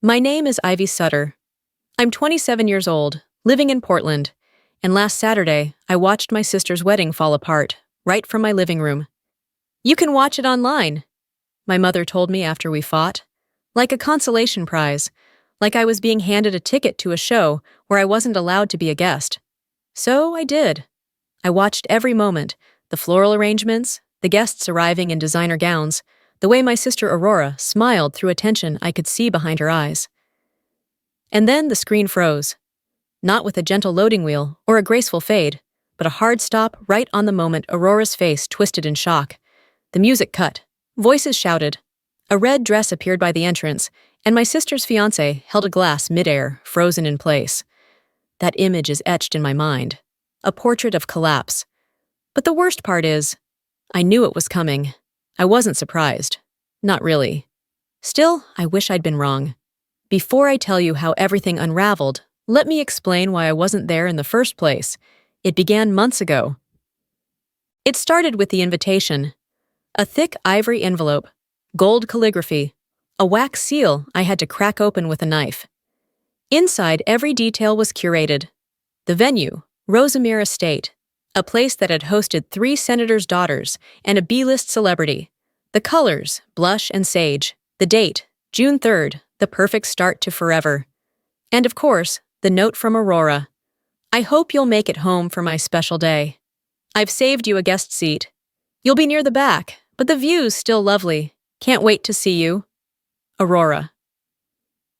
My name is Ivy Sutter. I'm 27 years old, living in Portland, and last Saturday, I watched my sister's wedding fall apart, right from my living room. You can watch it online, my mother told me after we fought. Like a consolation prize, like I was being handed a ticket to a show where I wasn't allowed to be a guest. So I did. I watched every moment, the floral arrangements, the guests arriving in designer gowns, the way my sister Aurora smiled through a tension I could see behind her eyes. And then the screen froze. Not with a gentle loading wheel or a graceful fade, but a hard stop right on the moment Aurora's face twisted in shock. The music cut. Voices shouted. A red dress appeared by the entrance, and my sister's fiancé held a glass midair, frozen in place. That image is etched in my mind. A portrait of collapse. But the worst part is, I knew it was coming. I wasn't surprised. Not really. Still, I wish I'd been wrong. Before I tell you how everything unraveled, let me explain why I wasn't there in the first place. It began months ago. It started with the invitation. A thick ivory envelope, gold calligraphy, a wax seal I had to crack open with a knife. Inside, every detail was curated. The venue, Rosamere Estate, a place that had hosted 3 senators' daughters and a B-list celebrity. The colors, blush and sage. The date, June 3rd, the perfect start to forever. And of course, the note from Aurora. I hope you'll make it home for my special day. I've saved you a guest seat. You'll be near the back, but the view's still lovely. Can't wait to see you. Aurora.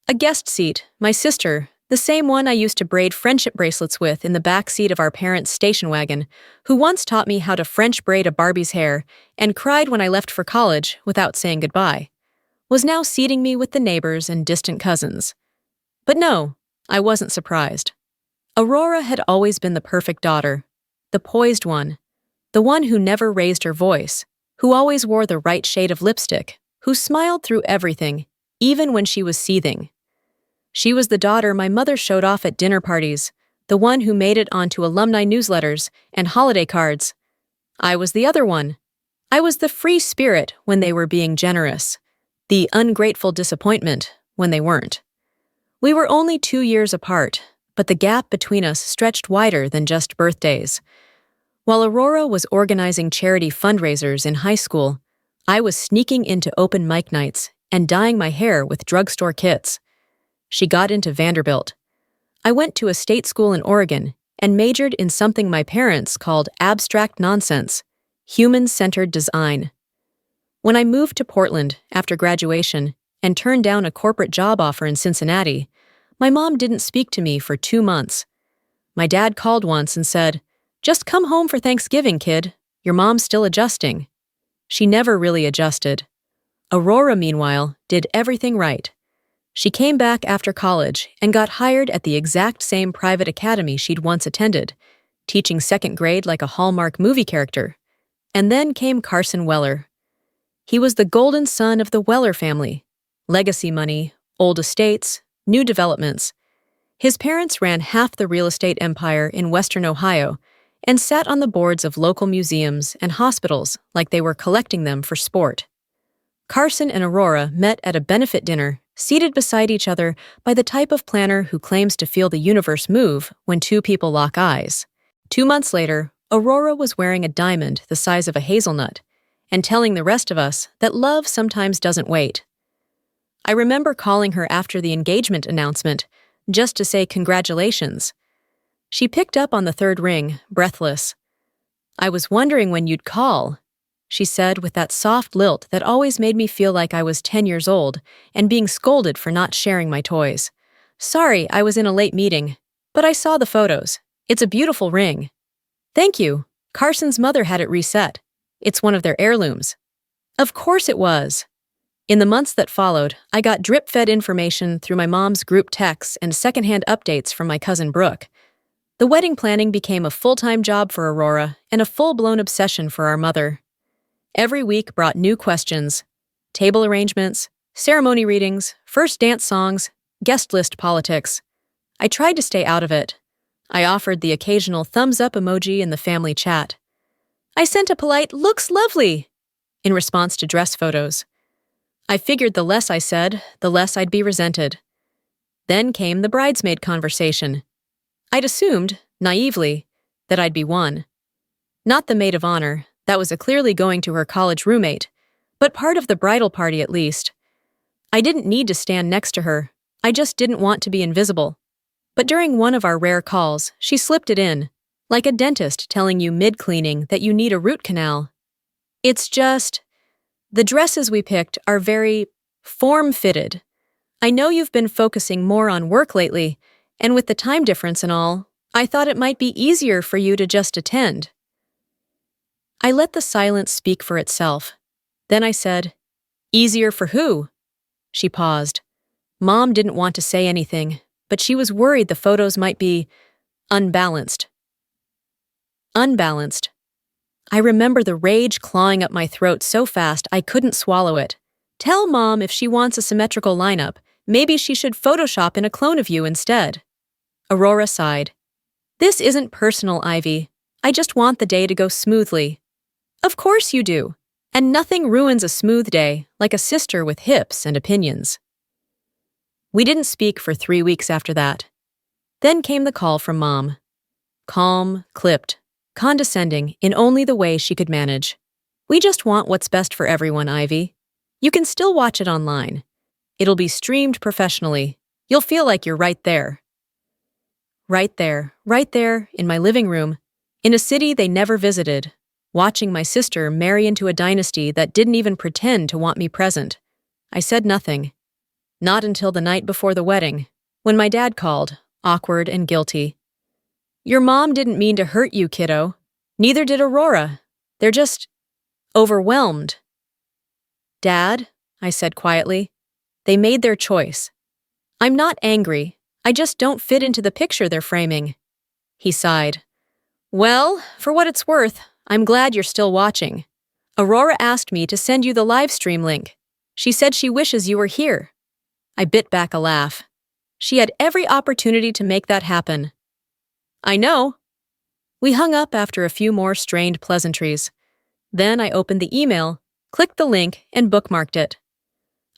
A guest seat, my sister, the same one I used to braid friendship bracelets with in the back seat of our parents' station wagon, who once taught me how to French braid a Barbie's hair and cried when I left for college without saying goodbye, was now seating me with the neighbors and distant cousins. But no, I wasn't surprised. Aurora had always been the perfect daughter, the poised one, the one who never raised her voice, who always wore the right shade of lipstick, who smiled through everything, even when she was seething. She was the daughter my mother showed off at dinner parties, the one who made it onto alumni newsletters and holiday cards. I was the other one. I was the free spirit when they were being generous, the ungrateful disappointment when they weren't. We were only 2 years apart, but the gap between us stretched wider than just birthdays. While Aurora was organizing charity fundraisers in high school, I was sneaking into open mic nights and dyeing my hair with drugstore kits. She got into Vanderbilt. I went to a state school in Oregon and majored in something my parents called abstract nonsense, human-centered design. When I moved to Portland after graduation and turned down a corporate job offer in Cincinnati, my mom didn't speak to me for 2 months. My dad called once and said, "Just come home for Thanksgiving, kid. Your mom's still adjusting." She never really adjusted. Aurora, meanwhile, did everything right. She came back after college and got hired at the exact same private academy she'd once attended, teaching 2nd grade like a Hallmark movie character. And then came Carson Weller. He was the golden son of the Weller family. Legacy money, old estates, new developments. His parents ran half the real estate empire in Western Ohio and sat on the boards of local museums and hospitals like they were collecting them for sport. Carson and Aurora met at a benefit dinner, seated beside each other by the type of planner who claims to feel the universe move when 2 people lock eyes. 2 months later, Aurora was wearing a diamond the size of a hazelnut and telling the rest of us that love sometimes doesn't wait. I remember calling her after the engagement announcement, just to say congratulations. She picked up on the 3rd ring, breathless. "I was wondering when you'd call," she said with that soft lilt that always made me feel like I was 10 years old and being scolded for not sharing my toys. "Sorry, I was in a late meeting, but I saw the photos. It's a beautiful ring." "Thank you. Carson's mother had it reset. It's one of their heirlooms." Of course it was. In the months that followed, I got drip-fed information through my mom's group texts and secondhand updates from my cousin Brooke. The wedding planning became a full-time job for Aurora and a full-blown obsession for our mother. Every week brought new questions: table arrangements, ceremony readings, first dance songs, guest list politics. I tried to stay out of it. I offered the occasional thumbs-up emoji in the family chat. I sent a polite "looks lovely" in response to dress photos. I figured the less I said, the less I'd be resented. Then came the bridesmaid conversation. I'd assumed, naively, that I'd be one. Not the maid of honor, that was clearly going to her college roommate, but part of the bridal party at least. I didn't need to stand next to her, I just didn't want to be invisible. But during one of our rare calls, she slipped it in, like a dentist telling you mid-cleaning that you need a root canal. It's just, the dresses we picked are very form-fitted. I know you've been focusing more on work lately, and with the time difference and all, I thought it might be easier for you to just attend. I let the silence speak for itself. Then I said, "Easier for who?" She paused. Mom didn't want to say anything, but she was worried the photos might be unbalanced. Unbalanced. I remember the rage clawing up my throat so fast I couldn't swallow it. Tell Mom if she wants a symmetrical lineup, maybe she should Photoshop in a clone of you instead. Aurora sighed. This isn't personal, Ivy. I just want the day to go smoothly. Of course you do. And nothing ruins a smooth day like a sister with hips and opinions. We didn't speak for 3 weeks after that. Then came the call from Mom. Calm, clipped, condescending in only the way she could manage. We just want what's best for everyone, Ivy. You can still watch it online. It'll be streamed professionally. You'll feel like you're right there. Right there, in my living room, in a city they never visited, watching my sister marry into a dynasty that didn't even pretend to want me present. I said nothing. Not until the night before the wedding, when my dad called, awkward and guilty. Your mom didn't mean to hurt you, kiddo. Neither did Aurora. They're just overwhelmed. Dad, I said quietly, they made their choice. I'm not angry. I just don't fit into the picture they're framing. He sighed. Well, for what it's worth, I'm glad you're still watching. Aurora asked me to send you the live stream link. She said she wishes you were here. I bit back a laugh. She had every opportunity to make that happen. I know. We hung up after a few more strained pleasantries. Then I opened the email, clicked the link, and bookmarked it.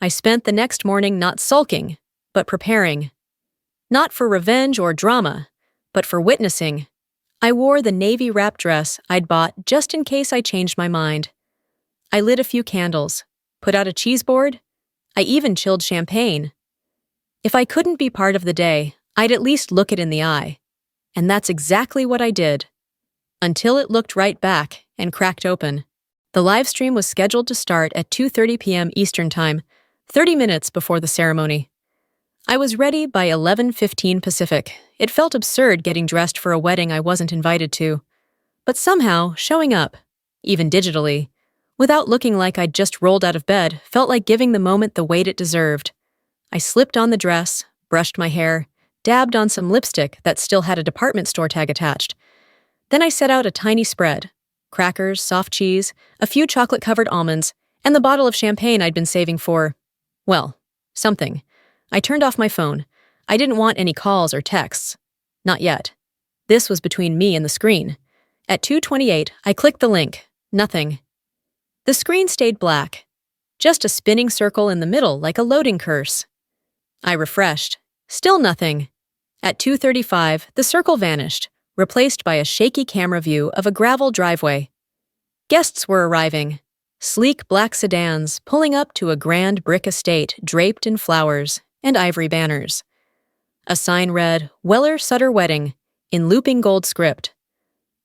I spent the next morning not sulking, but preparing. Not for revenge or drama, but for witnessing. I wore the navy wrap dress I'd bought just in case I changed my mind. I lit a few candles, put out a cheese board. I even chilled champagne. If I couldn't be part of the day, I'd at least look it in the eye. And that's exactly what I did. Until it looked right back and cracked open. The live stream was scheduled to start at 2:30 p.m. Eastern Time, 30 minutes before the ceremony. I was ready by 11:15 Pacific. It felt absurd getting dressed for a wedding I wasn't invited to. But somehow, showing up, even digitally, without looking like I'd just rolled out of bed, felt like giving the moment the weight it deserved. I slipped on the dress, brushed my hair, dabbed on some lipstick that still had a department store tag attached. Then I set out a tiny spread. Crackers, soft cheese, a few chocolate-covered almonds, and the bottle of champagne I'd been saving for, well, something. I turned off my phone. I didn't want any calls or texts. Not yet. This was between me and the screen. At 2:28, I clicked the link. Nothing. The screen stayed black. Just a spinning circle in the middle like a loading curse. I refreshed. Still nothing. At 2:35, the circle vanished, replaced by a shaky camera view of a gravel driveway. Guests were arriving. Sleek black sedans pulling up to a grand brick estate draped in flowers and ivory banners. A sign read, Weller Sutter Wedding, in looping gold script.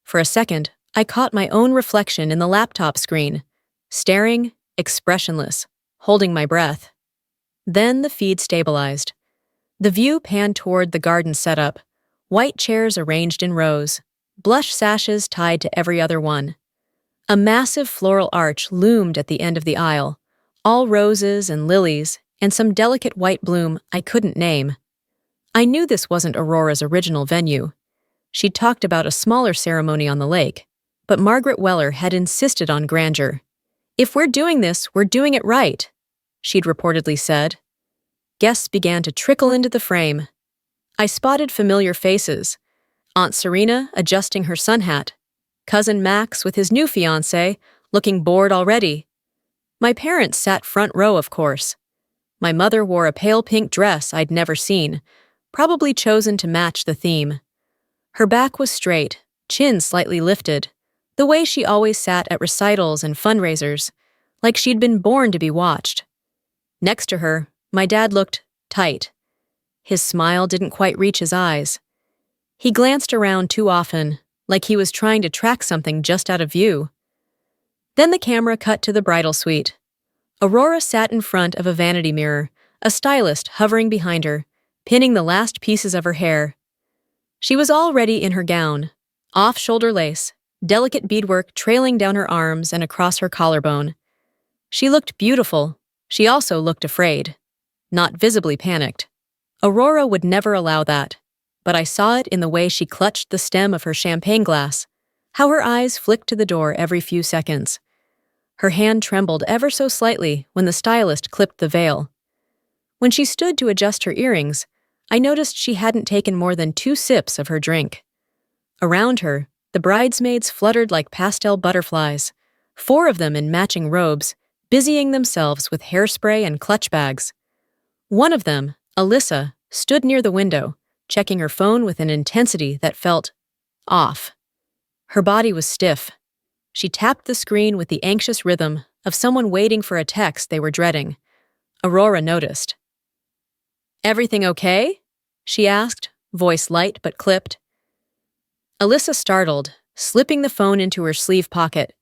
For a second, I caught my own reflection in the laptop screen, staring, expressionless, holding my breath. Then the feed stabilized. The view panned toward the garden setup, white chairs arranged in rows, blush sashes tied to every other one. A massive floral arch loomed at the end of the aisle, all roses and lilies, and some delicate white bloom I couldn't name. I knew this wasn't Aurora's original venue. She'd talked about a smaller ceremony on the lake, but Margaret Weller had insisted on grandeur. If we're doing this, we're doing it right, she'd reportedly said. Guests began to trickle into the frame. I spotted familiar faces. Aunt Serena adjusting her sun hat. Cousin Max with his new fiancé, looking bored already. My parents sat front row, of course. My mother wore a pale pink dress I'd never seen, probably chosen to match the theme. Her back was straight, chin slightly lifted, the way she always sat at recitals and fundraisers, like she'd been born to be watched. Next to her, my dad looked tight. His smile didn't quite reach his eyes. He glanced around too often, like he was trying to track something just out of view. Then the camera cut to the bridal suite. Aurora sat in front of a vanity mirror, a stylist hovering behind her, pinning the last pieces of her hair. She was all ready in her gown, off-shoulder lace, delicate beadwork trailing down her arms and across her collarbone. She looked beautiful. She also looked afraid, not visibly panicked. Aurora would never allow that, but I saw it in the way she clutched the stem of her champagne glass, how her eyes flicked to the door every few seconds. Her hand trembled ever so slightly when the stylist clipped the veil. When she stood to adjust her earrings, I noticed she hadn't taken more than 2 sips of her drink. Around her, the bridesmaids fluttered like pastel butterflies, 4 of them in matching robes, busying themselves with hairspray and clutch bags. One of them, Alyssa, stood near the window, checking her phone with an intensity that felt off. Her body was stiff. She tapped the screen with the anxious rhythm of someone waiting for a text they were dreading. Aurora noticed. "Everything okay?" she asked, voice light but clipped. Alyssa startled, slipping the phone into her sleeve pocket.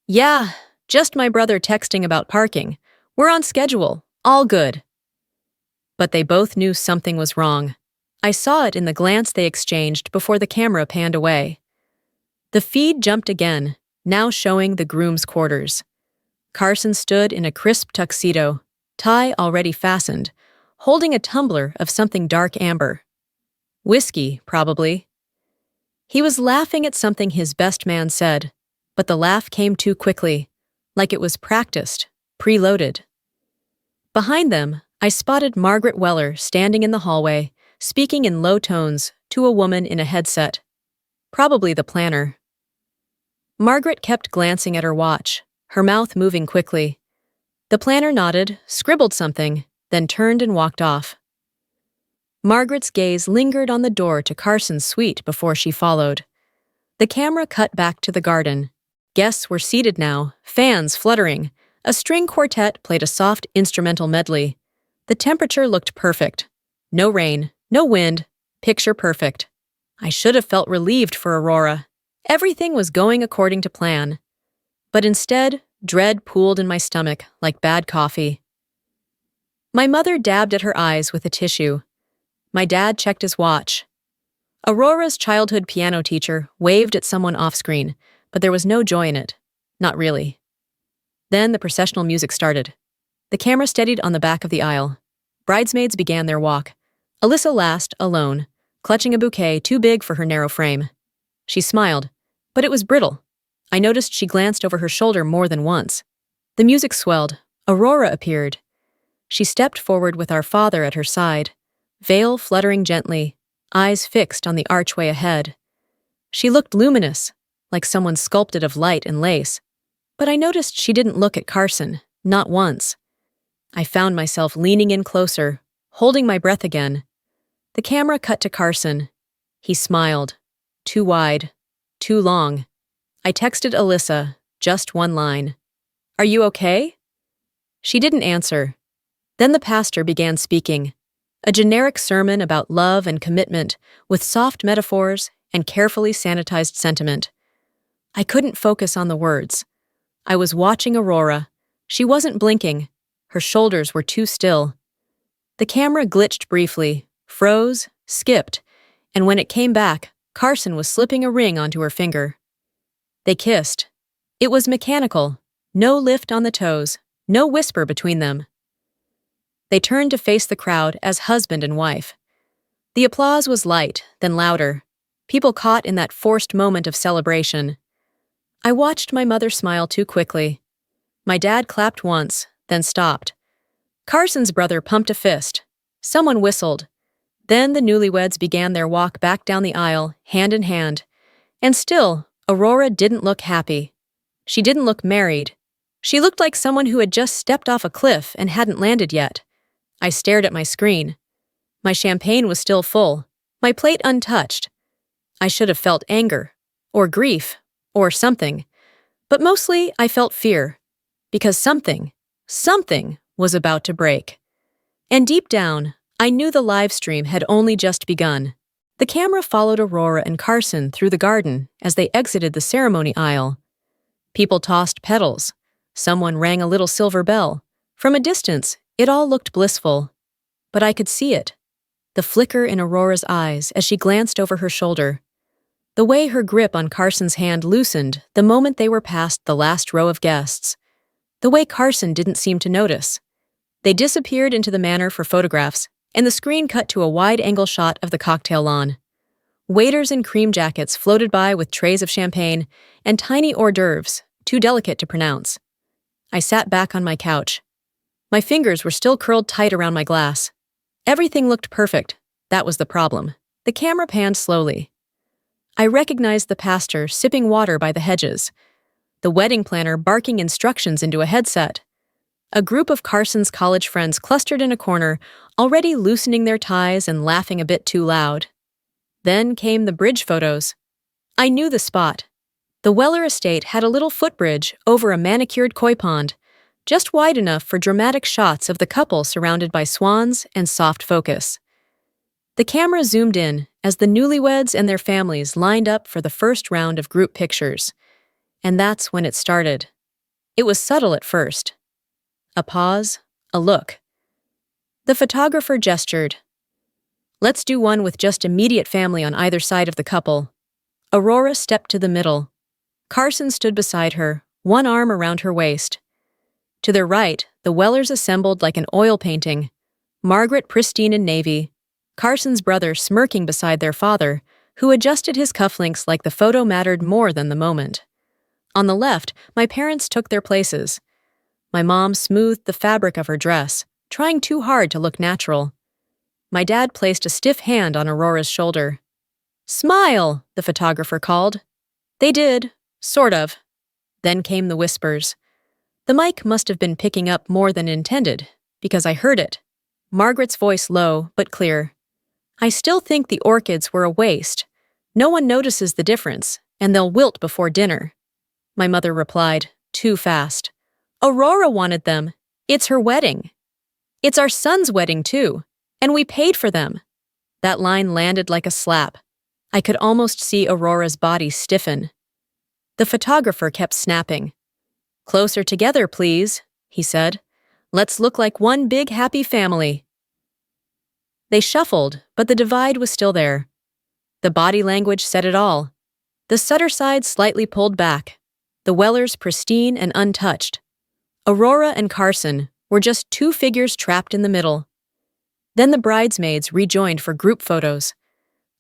"Yeah, just my brother texting about parking. We're on schedule. All good." But they both knew something was wrong. I saw it in the glance they exchanged before the camera panned away. The feed jumped again, now showing the groom's quarters. Carson stood in a crisp tuxedo, tie already fastened, holding a tumbler of something dark amber. Whiskey, probably. He was laughing at something his best man said, but the laugh came too quickly, like it was practiced, preloaded. Behind them, I spotted Margaret Weller standing in the hallway, speaking in low tones to a woman in a headset. Probably the planner. Margaret kept glancing at her watch, her mouth moving quickly. The planner nodded, scribbled something, then turned and walked off. Margaret's gaze lingered on the door to Carson's suite before she followed. The camera cut back to the garden. Guests were seated now, fans fluttering. A string quartet played a soft instrumental medley. The temperature looked perfect. No rain, no wind, picture perfect. I should have felt relieved for Aurora. Everything was going according to plan. But instead, dread pooled in my stomach like bad coffee. My mother dabbed at her eyes with a tissue. My dad checked his watch. Aurora's childhood piano teacher waved at someone off-screen, but there was no joy in it. Not really. Then the processional music started. The camera steadied on the back of the aisle. Bridesmaids began their walk. Alyssa last, alone, clutching a bouquet too big for her narrow frame. She smiled, but it was brittle. I noticed she glanced over her shoulder more than once. The music swelled. Aurora appeared. She stepped forward with our father at her side, veil fluttering gently, eyes fixed on the archway ahead. She looked luminous, like someone sculpted of light and lace. But I noticed she didn't look at Carson, not once. I found myself leaning in closer, holding my breath again. The camera cut to Carson. He smiled. Too wide. Too long. I texted Alyssa, just one line. "Are you okay?" She didn't answer. Then the pastor began speaking. A generic sermon about love and commitment, with soft metaphors and carefully sanitized sentiment. I couldn't focus on the words. I was watching Aurora. She wasn't blinking. Her shoulders were too still. The camera glitched briefly, froze, skipped, and when it came back, Carson was slipping a ring onto her finger. They kissed. It was mechanical. No lift on the toes, no whisper between them. They turned to face the crowd as husband and wife. The applause was light, then louder. People caught in that forced moment of celebration. I watched my mother smile too quickly. My dad clapped once, then stopped. Carson's brother pumped a fist. Someone whistled. Then the newlyweds began their walk back down the aisle, hand in hand. And still, Aurora didn't look happy. She didn't look married. She looked like someone who had just stepped off a cliff and hadn't landed yet. I stared at my screen. My champagne was still full, my plate untouched. I should have felt anger, or grief, or something. But mostly I felt fear, because something was about to break. And deep down, I knew the live stream had only just begun. The camera followed Aurora and Carson through the garden as they exited the ceremony aisle. People tossed petals. Someone rang a little silver bell. From a distance, it all looked blissful. But I could see it. The flicker in Aurora's eyes as she glanced over her shoulder. The way her grip on Carson's hand loosened the moment they were past the last row of guests. The way Carson didn't seem to notice. They disappeared into the manor for photographs, and the screen cut to a wide-angle shot of the cocktail lawn. Waiters in cream jackets floated by with trays of champagne and tiny hors d'oeuvres, too delicate to pronounce. I sat back on my couch. My fingers were still curled tight around my glass. Everything looked perfect. That was the problem. The camera panned slowly. I recognized the pastor sipping water by the hedges, the wedding planner barking instructions into a headset, a group of Carson's college friends clustered in a corner, already loosening their ties and laughing a bit too loud. Then came the bridge photos. I knew the spot. The Weller estate had a little footbridge over a manicured koi pond, just wide enough for dramatic shots of the couple surrounded by swans and soft focus. The camera zoomed in as the newlyweds and their families lined up for the first round of group pictures. And that's when it started. It was subtle at first. A pause, a look. The photographer gestured. Let's do one with just immediate family on either side of the couple. Aurora stepped to the middle. Carson stood beside her, one arm around her waist. To their right, the Wellers assembled like an oil painting. Margaret pristine in navy, Carson's brother smirking beside their father, who adjusted his cufflinks like the photo mattered more than the moment. On the left, my parents took their places. My mom smoothed the fabric of her dress, trying too hard to look natural. My dad placed a stiff hand on Aurora's shoulder. "Smile," the photographer called. They did, sort of. Then came the whispers. The mic must have been picking up more than intended, because I heard it. Margaret's voice low but clear. "I still think the orchids were a waste. No one notices the difference, and they'll wilt before dinner." My mother replied, too fast. "Aurora wanted them. It's her wedding. It's our son's wedding, too, and we paid for them." That line landed like a slap. I could almost see Aurora's body stiffen. The photographer kept snapping. "Closer together, please," he said. "Let's look like one big happy family." They shuffled, but the divide was still there. The body language said it all. The Sutter side slightly pulled back, the Wellers pristine and untouched. Aurora and Carson were just two figures trapped in the middle. Then the bridesmaids rejoined for group photos.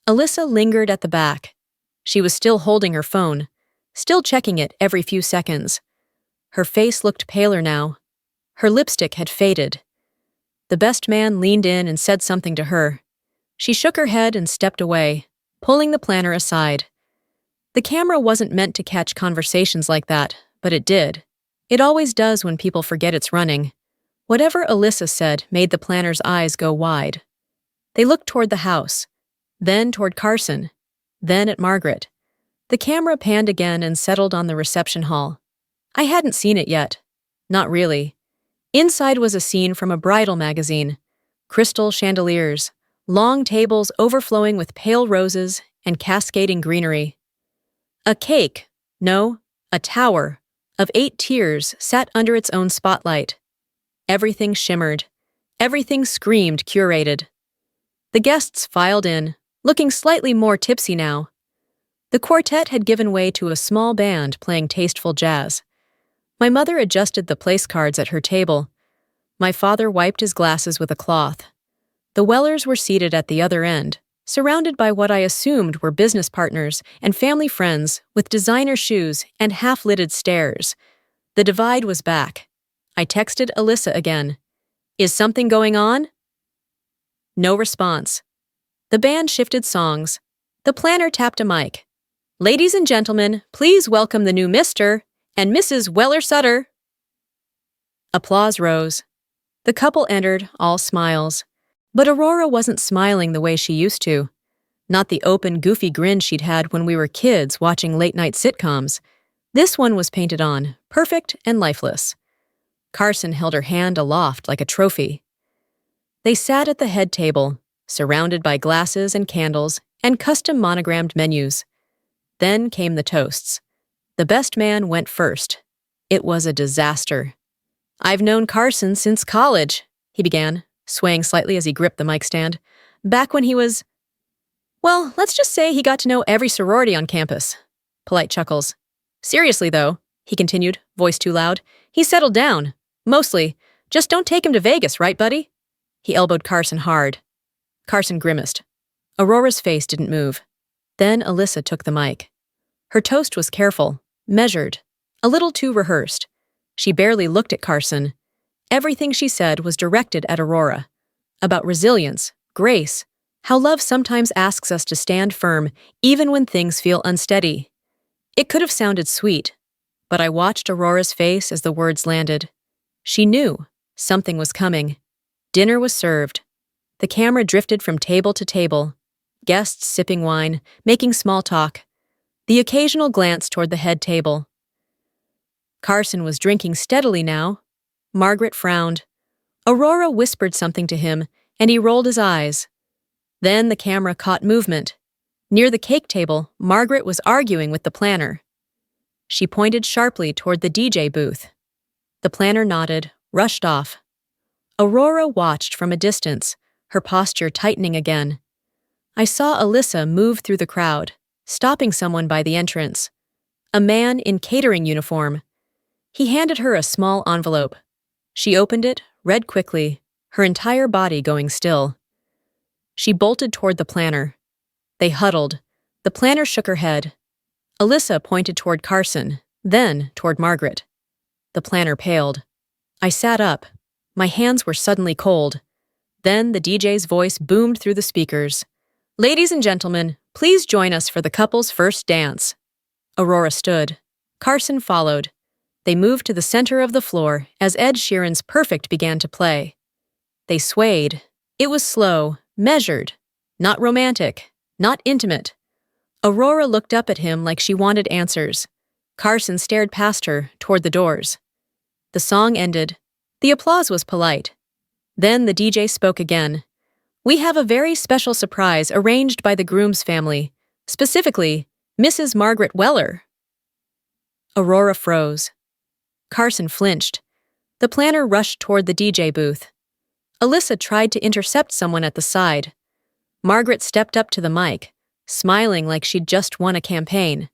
Alyssa lingered at the back. She was still holding her phone, still checking it every few seconds. Her face looked paler now. Her lipstick had faded. The best man leaned in and said something to her. She shook her head and stepped away, pulling the planner aside. The camera wasn't meant to catch conversations like that, but it did. It always does when people forget it's running. Whatever Alyssa said made the planner's eyes go wide. They looked toward the house, then toward Carson, then at Margaret. The camera panned again and settled on the reception hall. I hadn't seen it yet. Not really. Inside was a scene from a bridal magazine. Crystal chandeliers, long tables overflowing with pale roses and cascading greenery. A cake, no, a tower, of 8 tiers sat under its own spotlight. Everything shimmered. Everything screamed curated. The guests filed in, looking slightly more tipsy now. The quartet had given way to a small band playing tasteful jazz. My mother adjusted the place cards at her table. My father wiped his glasses with a cloth. The Wellers were seated at the other end, surrounded by what I assumed were business partners and family friends with designer shoes and half-lidded stares. The divide was back. I texted Alyssa again. "Is something going on?" No response. The band shifted songs. The planner tapped a mic. "Ladies and gentlemen, please welcome the new Mr. and Mrs. Weller Sutter." Applause rose. The couple entered, all smiles. But Aurora wasn't smiling the way she used to. Not the open, goofy grin she'd had when we were kids watching late-night sitcoms. This one was painted on, perfect and lifeless. Carson held her hand aloft like a trophy. They sat at the head table, surrounded by glasses and candles and custom monogrammed menus. Then came the toasts. The best man went first. It was a disaster. "I've known Carson since college," he began, swaying slightly as he gripped the mic stand. "Back when he was... Well, let's just say he got to know every sorority on campus." Polite chuckles. "Seriously, though," he continued, voice too loud, "he settled down. Mostly. Just don't take him to Vegas, right, buddy?" He elbowed Carson hard. Carson grimaced. Aurora's face didn't move. Then Alyssa took the mic. Her toast was careful, measured, a little too rehearsed. She barely looked at Carson. Everything she said was directed at Aurora. About resilience, grace, how love sometimes asks us to stand firm even when things feel unsteady. It could have sounded sweet, but I watched Aurora's face as the words landed. She knew something was coming. Dinner was served. The camera drifted from table to table, guests sipping wine, making small talk, the occasional glance toward the head table. Carson was drinking steadily now. Margaret frowned. Aurora whispered something to him, and he rolled his eyes. Then the camera caught movement. Near the cake table, Margaret was arguing with the planner. She pointed sharply toward the DJ booth. The planner nodded, rushed off. Aurora watched from a distance, her posture tightening again. I saw Alyssa move through the crowd, stopping someone by the entrance. A man in catering uniform. He handed her a small envelope. She opened it, read quickly, her entire body going still. She bolted toward the planner. They huddled. The planner shook her head. Alyssa pointed toward Carson, then toward Margaret. The planner paled. I sat up. My hands were suddenly cold. Then the DJ's voice boomed through the speakers. "Ladies and gentlemen, please join us for the couple's first dance." Aurora stood. Carson followed. They moved to the center of the floor as Ed Sheeran's Perfect began to play. They swayed. It was slow, measured, not romantic, not intimate. Aurora looked up at him like she wanted answers. Carson stared past her, toward the doors. The song ended. The applause was polite. Then the DJ spoke again. "We have a very special surprise arranged by the groom's family, specifically, Mrs. Margaret Weller." Aurora froze. Carson flinched. The planner rushed toward the DJ booth. Alyssa tried to intercept someone at the side. Margaret stepped up to the mic, smiling like she'd just won a campaign.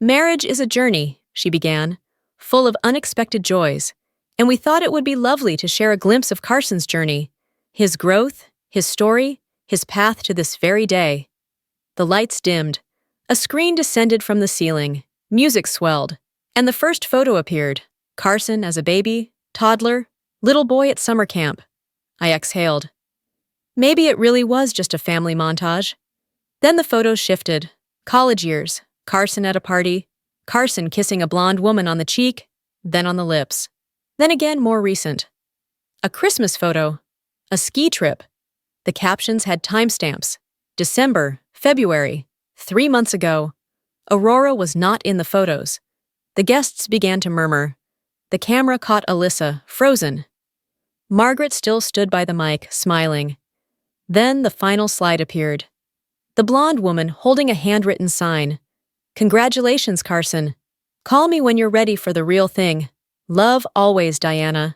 "Marriage is a journey," she began, "full of unexpected joys, and we thought it would be lovely to share a glimpse of Carson's journey, his growth, his story, his path to this very day." The lights dimmed. A screen descended from the ceiling, music swelled, and the first photo appeared. Carson as a baby, toddler, little boy at summer camp. I exhaled. Maybe it really was just a family montage. Then the photos shifted. College years, Carson at a party, Carson kissing a blonde woman on the cheek, then on the lips. Then again more recent. A Christmas photo. A ski trip. The captions had timestamps. December, February, 3 months ago. Aurora was not in the photos. The guests began to murmur. The camera caught Alyssa, frozen. Margaret still stood by the mic, smiling. Then the final slide appeared. The blonde woman holding a handwritten sign. "Congratulations, Carson. Call me when you're ready for the real thing. Love always, Diana."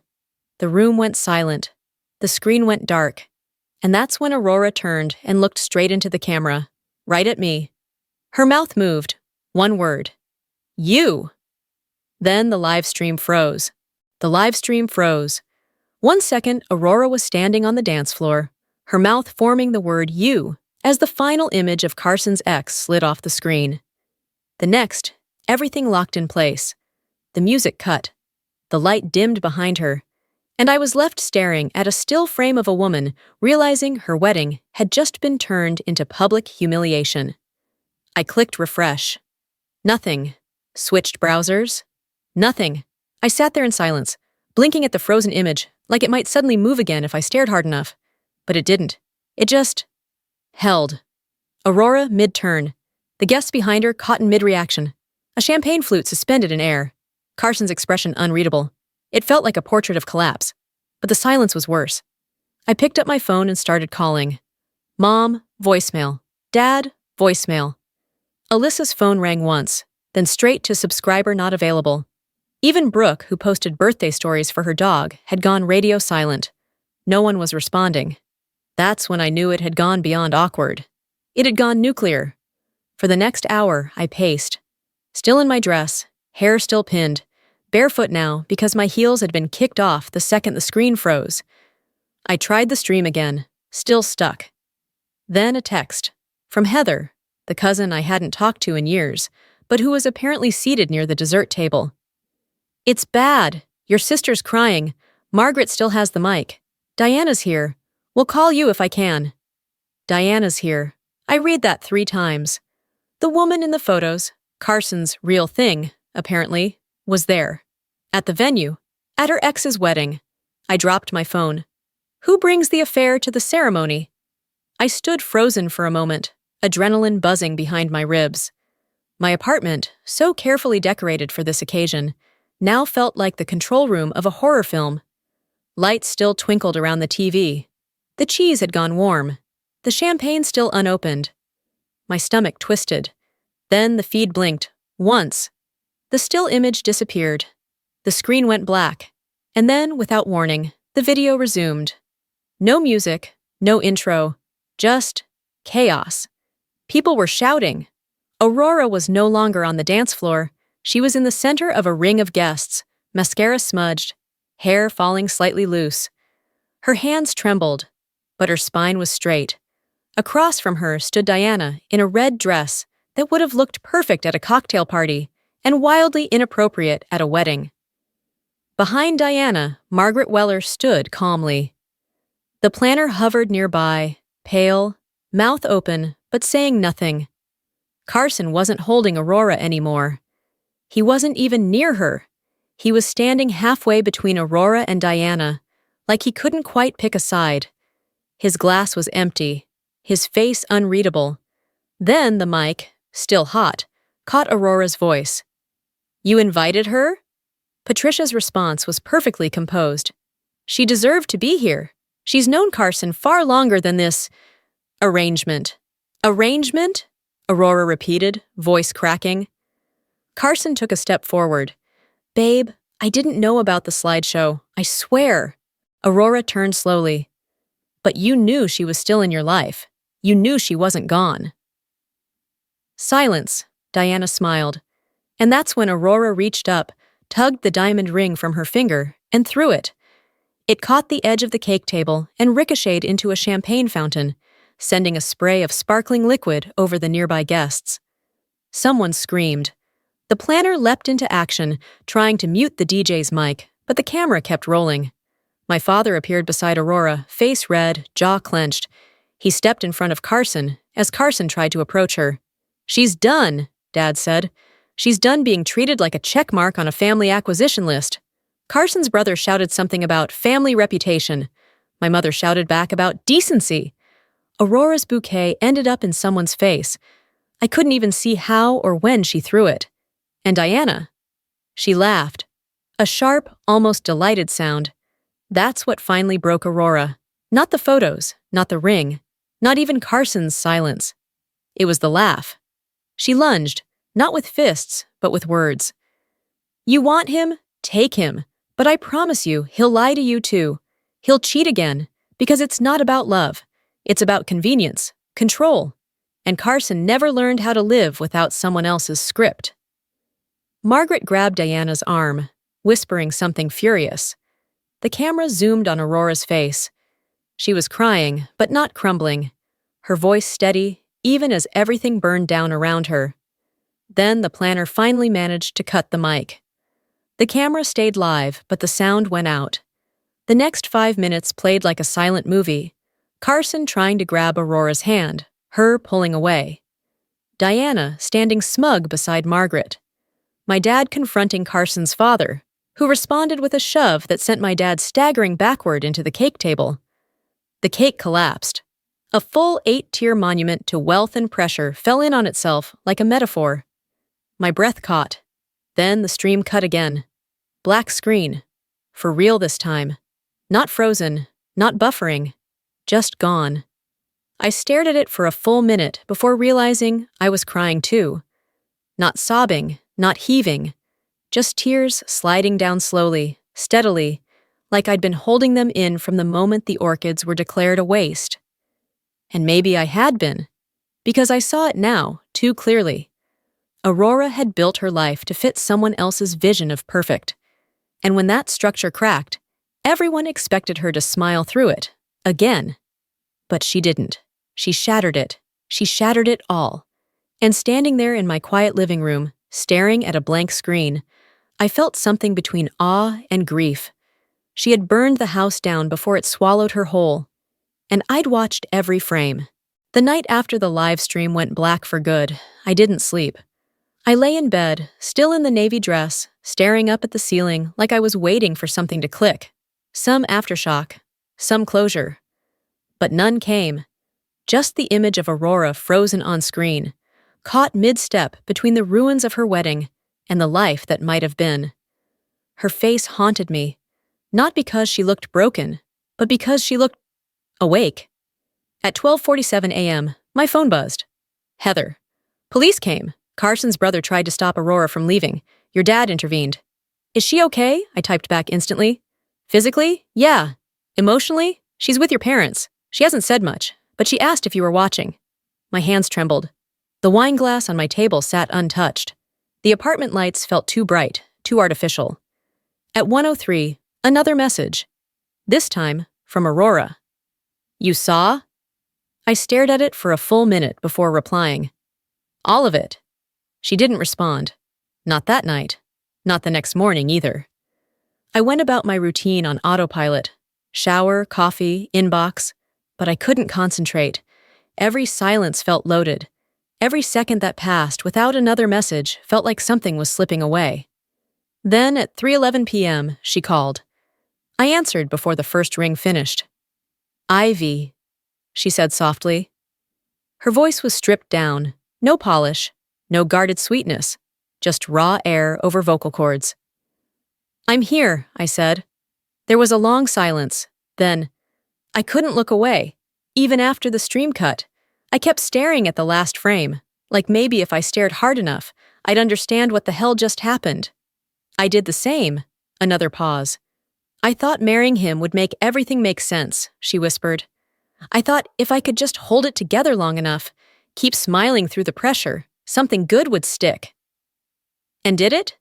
The room went silent. The screen went dark. And that's when Aurora turned and looked straight into the camera, right at me. Her mouth moved. One word. "You." Then the live stream froze. The live stream froze. 1 second, Aurora was standing on the dance floor, her mouth forming the word "you" as the final image of Carson's ex slid off the screen. The next, everything locked in place. The music cut. The light dimmed behind her, and I was left staring at a still frame of a woman, realizing her wedding had just been turned into public humiliation. I clicked refresh. Nothing. Switched browsers. Nothing. I sat there in silence, blinking at the frozen image, like it might suddenly move again if I stared hard enough. But it didn't. It just held. Aurora mid-turn. The guests behind her caught in mid-reaction. A champagne flute suspended in air. Carson's expression unreadable. It felt like a portrait of collapse. But the silence was worse. I picked up my phone and started calling. Mom, voicemail. Dad, voicemail. Alyssa's phone rang once, then straight to subscriber not available. Even Brooke, who posted birthday stories for her dog, had gone radio silent. No one was responding. That's when I knew it had gone beyond awkward. It had gone nuclear. For the next hour, I paced. Still in my dress, hair still pinned, barefoot now because my heels had been kicked off the second the screen froze. I tried the stream again, still stuck. Then a text. From Heather, the cousin I hadn't talked to in years, but who was apparently seated near the dessert table. It's bad. Your sister's crying. Margaret still has the mic. Diana's here. We'll call you if I can. Diana's here. I read that 3 times. The woman in the photos, Carson's real thing, apparently, was there. At the venue. At her ex's wedding. I dropped my phone. Who brings the affair to the ceremony? I stood frozen for a moment, adrenaline buzzing behind my ribs. My apartment, so carefully decorated for this occasion, now felt like the control room of a horror film. Lights still twinkled around the TV. The cheese had gone warm. The champagne still unopened. My stomach twisted. Then the feed blinked, once. The still image disappeared. The screen went black. And then, without warning, the video resumed. No music, no intro, just chaos. People were shouting. Aurora was no longer on the dance floor. She was in the center of a ring of guests, mascara smudged, hair falling slightly loose. Her hands trembled, but her spine was straight. Across from her stood Diana in a red dress that would have looked perfect at a cocktail party and wildly inappropriate at a wedding. Behind Diana, Margaret Weller stood calmly. The planner hovered nearby, pale, mouth open, but saying nothing. Carson wasn't holding Aurora anymore. He wasn't even near her. He was standing halfway between Aurora and Diana, like he couldn't quite pick a side. His glass was empty, his face unreadable. Then the mic, still hot, caught Aurora's voice. You invited her? Patricia's response was perfectly composed. She deserved to be here. She's known Carson far longer than this arrangement. Arrangement? Aurora repeated, voice cracking. Carson took a step forward. Babe, I didn't know about the slideshow, I swear. Aurora turned slowly. But you knew she was still in your life. You knew she wasn't gone. Silence, Diana smiled. And that's when Aurora reached up, tugged the diamond ring from her finger, and threw it. It caught the edge of the cake table and ricocheted into a champagne fountain, sending a spray of sparkling liquid over the nearby guests. Someone screamed. The planner leapt into action, trying to mute the DJ's mic, but the camera kept rolling. My father appeared beside Aurora, face red, jaw clenched. He stepped in front of Carson as Carson tried to approach her. She's done, Dad said. She's done being treated like a check mark on a family acquisition list. Carson's brother shouted something about family reputation. My mother shouted back about decency. Aurora's bouquet ended up in someone's face. I couldn't even see how or when she threw it. And Diana? She laughed. A sharp, almost delighted sound. That's what finally broke Aurora. Not the photos, not the ring, not even Carson's silence. It was the laugh. She lunged, not with fists, but with words. You want him? Take him. But I promise you, he'll lie to you too. He'll cheat again, because it's not about love. It's about convenience, control. And Carson never learned how to live without someone else's script. Margaret grabbed Diana's arm, whispering something furious. The camera zoomed on Aurora's face. She was crying, but not crumbling. Her voice steady, even as everything burned down around her. Then the planner finally managed to cut the mic. The camera stayed live, but the sound went out. The next 5 minutes played like a silent movie. Carson trying to grab Aurora's hand, her pulling away. Diana standing smug beside Margaret. My dad confronting Carson's father, who responded with a shove that sent my dad staggering backward into the cake table. The cake collapsed. A full 8-tier monument to wealth and pressure fell in on itself like a metaphor. My breath caught. Then the stream cut again. Black screen. For real this time. Not frozen, not buffering. Just gone. I stared at it for a full minute before realizing I was crying too. Not sobbing, not heaving. Just tears sliding down slowly, steadily, like I'd been holding them in from the moment the orchids were declared a waste. And maybe I had been, because I saw it now, too clearly. Aurora had built her life to fit someone else's vision of perfect. And when that structure cracked, everyone expected her to smile through it, again. But she didn't. She shattered it. She shattered it all. And standing there in my quiet living room, staring at a blank screen, I felt something between awe and grief. She had burned the house down before it swallowed her whole. And I'd watched every frame. The night after the live stream went black for good, I didn't sleep. I lay in bed, still in the navy dress, staring up at the ceiling like I was waiting for something to click. Some aftershock, some closure. But none came. Just the image of Aurora frozen on screen, caught mid-step between the ruins of her wedding and the life that might have been. Her face haunted me, not because she looked broken, but because she looked awake. At 12:47 a.m., my phone buzzed. Heather. Police came. Carson's brother tried to stop Aurora from leaving. Your dad intervened. Is she okay? I typed back instantly. Physically? Yeah. Emotionally? She's with your parents. She hasn't said much, but she asked if you were watching. My hands trembled. The wine glass on my table sat untouched. The apartment lights felt too bright, too artificial. At 1:03, another message. This time, from Aurora. You saw? I stared at it for a full minute before replying. All of it. She didn't respond. Not that night. Not the next morning either. I went about my routine on autopilot. Shower, coffee, inbox. But I couldn't concentrate. Every silence felt loaded. Every second that passed without another message felt like something was slipping away. Then at 3:11 p.m., she called. I answered before the first ring finished. Ivy, she said softly. Her voice was stripped down, no polish, no guarded sweetness, just raw air over vocal cords. I'm here, I said. There was a long silence. Then, I couldn't look away, even after the stream cut. I kept staring at the last frame, like maybe if I stared hard enough, I'd understand what the hell just happened. I did the same. Another pause. I thought marrying him would make everything make sense, she whispered. I thought if I could just hold it together long enough, keep smiling through the pressure, something good would stick. And did it?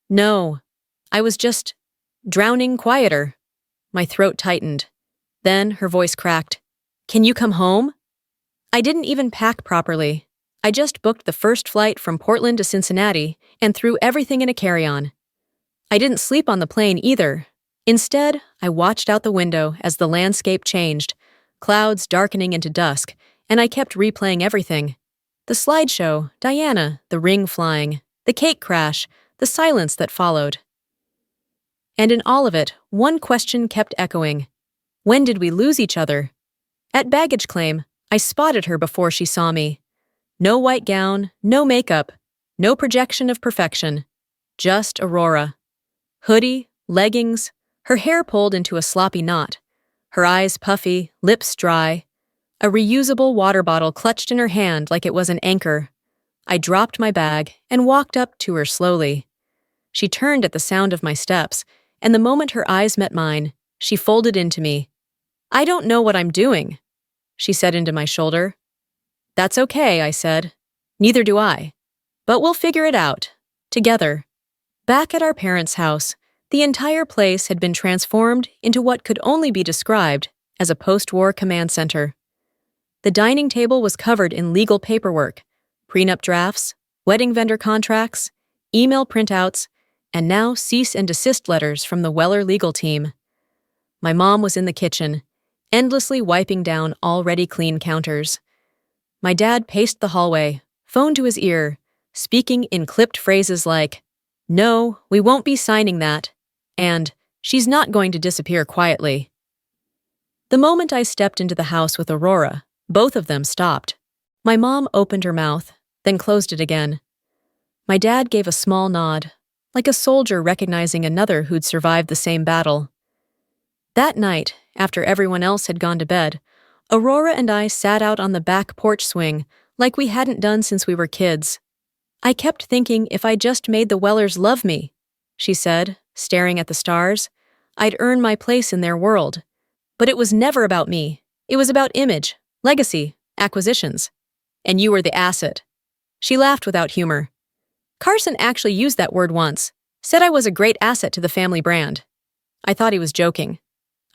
No. I was just drowning quieter. My throat tightened. Then her voice cracked. Can you come home? I didn't even pack properly. I just booked the first flight from Portland to Cincinnati and threw everything in a carry-on. I didn't sleep on the plane either. Instead, I watched out the window as the landscape changed, clouds darkening into dusk, and I kept replaying everything. The slideshow, Diana, the ring flying, the cake crash, the silence that followed. And in all of it, one question kept echoing. When did we lose each other? At baggage claim, I spotted her before she saw me. No white gown, no makeup, no projection of perfection. Just Aurora. Hoodie, leggings, her hair pulled into a sloppy knot, her eyes puffy, lips dry, a reusable water bottle clutched in her hand like it was an anchor. I dropped my bag and walked up to her slowly. She turned at the sound of my steps, and the moment her eyes met mine, she folded into me. I don't know what I'm doing, she said into my shoulder. That's okay, I said. Neither do I. But we'll figure it out. Together. Back at our parents' house, the entire place had been transformed into what could only be described as a post-war command center. The dining table was covered in legal paperwork, prenup drafts, wedding vendor contracts, email printouts, and now cease and desist letters from the Weller legal team. My mom was in the kitchen, endlessly wiping down already clean counters. My dad paced the hallway, phone to his ear, speaking in clipped phrases like, "No, we won't be signing that," and "She's not going to disappear quietly." The moment I stepped into the house with Aurora, both of them stopped. My mom opened her mouth, then closed it again. My dad gave a small nod, like a soldier recognizing another who'd survived the same battle. That night, after everyone else had gone to bed, Aurora and I sat out on the back porch swing like we hadn't done since we were kids. "I kept thinking if I just made the Wellers love me," she said, staring at the stars, "I'd earn my place in their world. But it was never about me. It was about image, legacy, acquisitions. And you were the asset." She laughed without humor. "Carson actually used that word once, said I was a great asset to the family brand." I thought he was joking.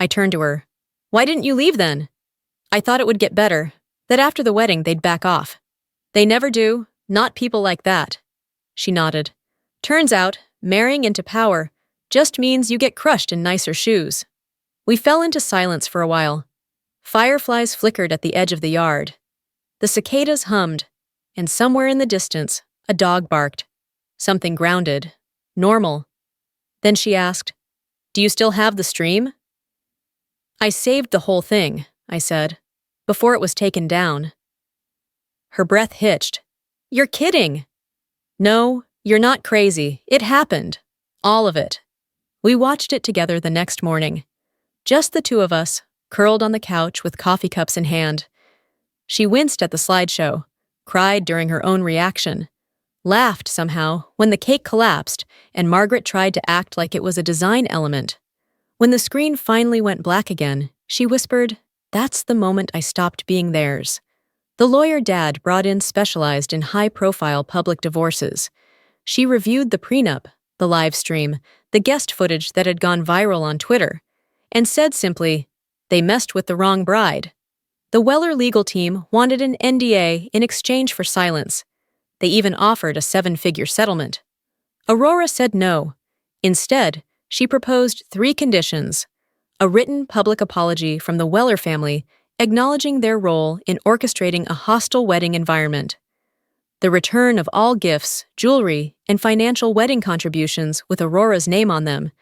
I turned to her. "Why didn't you leave then?" "I thought it would get better, that after the wedding they'd back off." "They never do, not people like that." She nodded. "Turns out, marrying into power just means you get crushed in nicer shoes." We fell into silence for a while. Fireflies flickered at the edge of the yard. The cicadas hummed, and somewhere in the distance, a dog barked. Something grounded, normal. Then she asked, "Do you still have the stream?" "I saved the whole thing," I said, "before it was taken down." Her breath hitched. "You're kidding." "No, you're not crazy. It happened. All of it." We watched it together the next morning. Just the two of us, curled on the couch with coffee cups in hand. She winced at the slideshow, cried during her own reaction, laughed somehow when the cake collapsed and Margaret tried to act like it was a design element. When the screen finally went black again, she whispered, "That's the moment I stopped being theirs." The lawyer dad brought in specialized in high-profile public divorces. She reviewed the prenup, the live stream, the guest footage that had gone viral on Twitter, and said simply, "They messed with the wrong bride." The Weller legal team wanted an NDA in exchange for silence. They even offered a 7-figure settlement. Aurora said no. Instead, she proposed 3 conditions: a written public apology from the Weller family acknowledging their role in orchestrating a hostile wedding environment, the return of all gifts, jewelry, and financial wedding contributions with Aurora's name on them,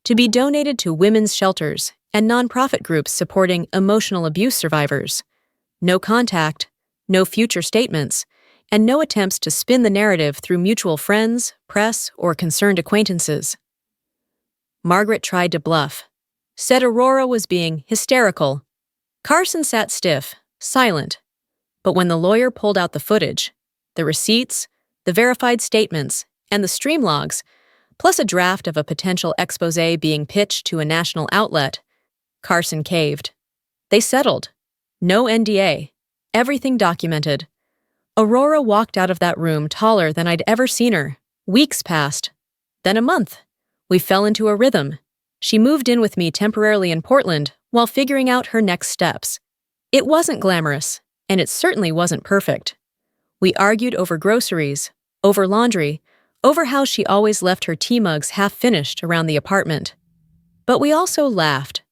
to be donated to women's shelters and nonprofit groups supporting emotional abuse survivors. No contact, no future statements, and no attempts to spin the narrative through mutual friends, press, or concerned acquaintances. Margaret tried to bluff, said Aurora was being hysterical. Carson sat stiff, silent. But when the lawyer pulled out the footage, the receipts, the verified statements, and the stream logs, plus a draft of a potential exposé being pitched to a national outlet, Carson caved. They settled. No NDA. Everything documented. Aurora walked out of that room taller than I'd ever seen her. Weeks passed. Then a month. We fell into a rhythm. She moved in with me temporarily in Portland while figuring out her next steps. It wasn't glamorous, and it certainly wasn't perfect. We argued over groceries, over laundry, over how she always left her tea mugs half-finished around the apartment. But we also laughed.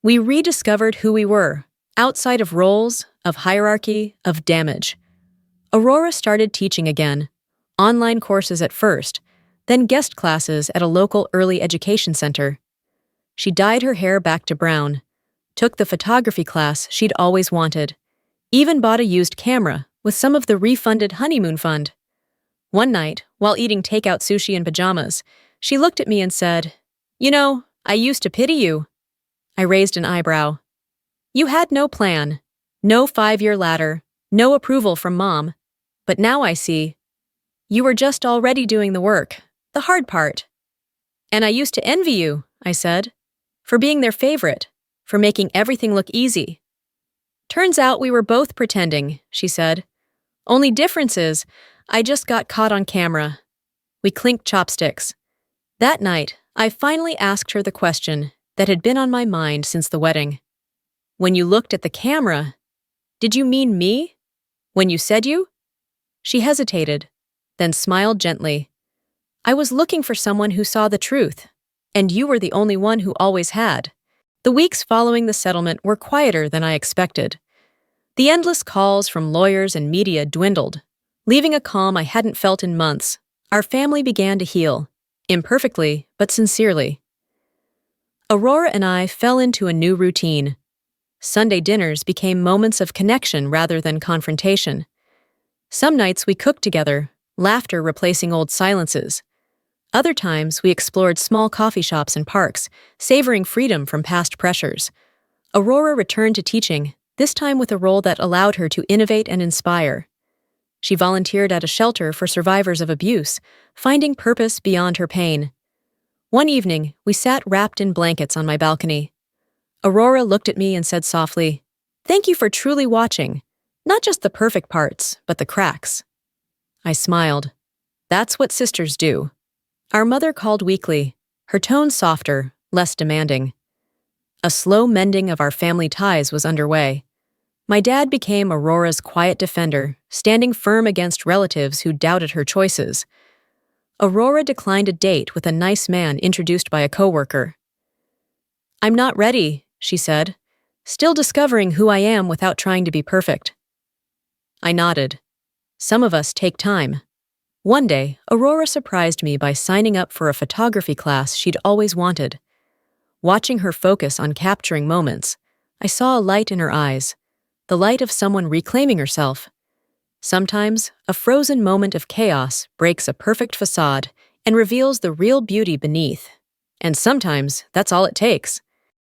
We rediscovered who we were, outside of roles, of hierarchy, of damage. Aurora started teaching again, online courses at first, then guest classes at a local early education center. She dyed her hair back to brown, took the photography class she'd always wanted, even bought a used camera with some of the refunded honeymoon fund. One night, while eating takeout sushi in pajamas, she looked at me and said, "You know, I used to pity you." I raised an eyebrow. "You had no plan, no 5-year ladder, no approval from Mom. But now I see. You were just already doing the work, the hard part." "And I used to envy you," I said, "for being their favorite, for making everything look easy." "Turns out we were both pretending," she said. "Only difference is, I just got caught on camera." We clinked chopsticks. That night, I finally asked her the question that had been on my mind since the wedding. "When you looked at the camera, did you mean me? When you said you?" She hesitated, then smiled gently. "I was looking for someone who saw the truth, and you were the only one who always had." The weeks following the settlement were quieter than I expected. The endless calls from lawyers and media dwindled, leaving a calm I hadn't felt in months. Our family began to heal. Imperfectly, but sincerely. Aurora and I fell into a new routine. Sunday dinners became moments of connection rather than confrontation. Some nights we cooked together, laughter replacing old silences. Other times we explored small coffee shops and parks, savoring freedom from past pressures. Aurora returned to teaching, this time with a role that allowed her to innovate and inspire. She volunteered at a shelter for survivors of abuse, finding purpose beyond her pain. One evening, we sat wrapped in blankets on my balcony. Aurora looked at me and said softly, "Thank you for truly watching. Not just the perfect parts, but the cracks." I smiled. That's what sisters do. Our mother called weekly, her tone softer, less demanding. A slow mending of our family ties was underway. My dad became Aurora's quiet defender, standing firm against relatives who doubted her choices. Aurora declined a date with a nice man introduced by a coworker. "I'm not ready," she said, "still discovering who I am without trying to be perfect." I nodded. Some of us take time. One day, Aurora surprised me by signing up for a photography class she'd always wanted. Watching her focus on capturing moments, I saw a light in her eyes, the light of someone reclaiming herself. Sometimes, a frozen moment of chaos breaks a perfect facade and reveals the real beauty beneath. And sometimes, that's all it takes.